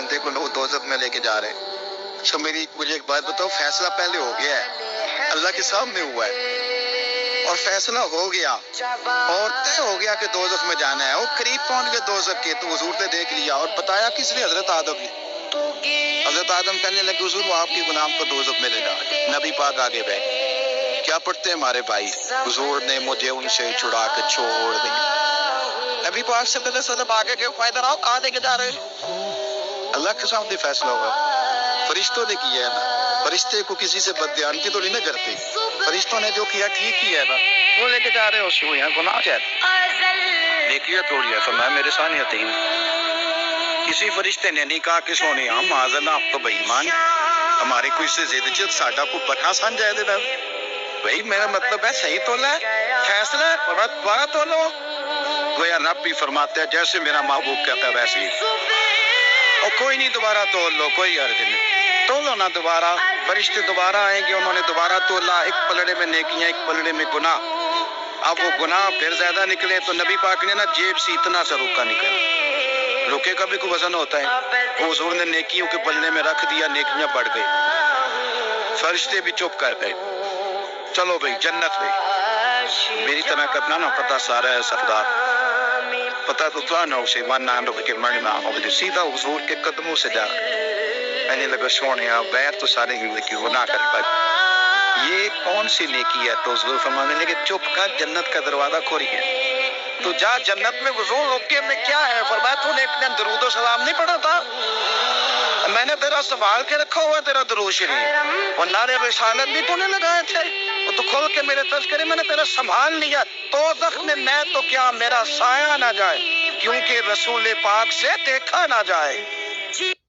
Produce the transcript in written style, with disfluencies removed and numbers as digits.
بندے کو لوگ دوزخ میں لے کے جا رہے ہیں۔ اچھا مجھے ایک بات بتاؤ، فیصلہ پہلے ہو گیا ہے، اللہ کے سامنے ہوا ہے اور فیصلہ ہو گیا اور طے ہو گیا کہ دوزخ میں جانا ہے، وہ قریب پہنچ گئے دوزخ کے، تو حضور نے دیکھ لیا اور بتایا کس نے؟ حضرت آدم نے۔ حضرت آدم کہنے لگے حضور وہ آپ کے گناہ کو دوزخ میں لے جا رہے۔ نبی پاک آگے بیٹھے، کیا پڑھتے ہیں ہمارے بھائی؟ حضور نے مجھے ان سے چھڑا کے چھوڑ دیا۔ نبی پاک سے پہلے سلام آگے کے فائدہ رہا، کہاں لے کے جا رہے ہیں؟ اللہ کے سامنے فیصلہ ہوگا۔ فرشتوں نے کیا ہے نا، فرشتے کو کسی سے بددیانتی تو نہیں نہ کرتے، فرشتوں نے جو کیا ٹھیک کیا ہے نا، وہ لے کے جا رہے ہو اس کو، یہاں گناہ جائے دیکھیے توڑیا فرمایا میرے سامنے آتے ہی کسی فرشتے نے نہیں کہا کہ سونے ہم معاذ آپ تو بے ایمان ہمارے کوئی سے زیادہ چیز ساڈا کو پٹھا سان جائے دے بھائی، میرا مطلب ہے صحیح تولا ہے، فیصلہ ہے، بڑا تولو۔ گویا رب بھی فرماتا ہے جیسے میرا محبوب کہتا ہے ویسے ہی، اور کوئی نہیں دوبارہ تول لو، کوئی عرض نہیں، تولو نہ دوبارہ۔ فرشتے دوبارہ آئیں گے، انہوں نے دوبارہ تولا، ایک پلڑے میں نیکیاں ایک پلڑے میں گناہ۔ اب وہ گناہ پھر زیادہ نکلے تو نبی پاک نے نا جیب سے اتنا سا روکا نکلا، روکے کا بھی کوئی وزن ہوتا ہے، وہ حضور نے نیکیوں کے پلڑے میں رکھ دیا، نیکیاں بڑھ گئی، فرشتے بھی چپ کر گئے۔ چلو بھئی جنت میں میری طرح کرنا نہ پتہ سارا ہے سردار، پتہ تو تھا نہ اسے ماننا نہ کہ مرنا ہو، سیدھا حضور کے قدموں سے جا کہنے لگا سونیا بیر تو سارے ہی لیکن وہ نہ کر پائے، یہ کون سی نیکی ہے؟ تو حضور فرمانے لگے چپ کر، جنت کا دروازہ کھولی ہے، تو جا جنت میں۔ حضور روکے میں کیا ہے؟ فرمایا تو نے ایک دن درود و سلام نہیں پڑھا تھا؟ میں نے تیرا سنبھال کے رکھا ہوا تیرا درود شریف، اور نعرے رسالت بھی تو نے لگائے تھے، تو کھول کے میرے تذکرے میں نے تیرا سنبھال لیا، دوزخ میں میں تو کیا میرا سایہ نہ جائے، کیونکہ رسول پاک سے دیکھا نہ جائے۔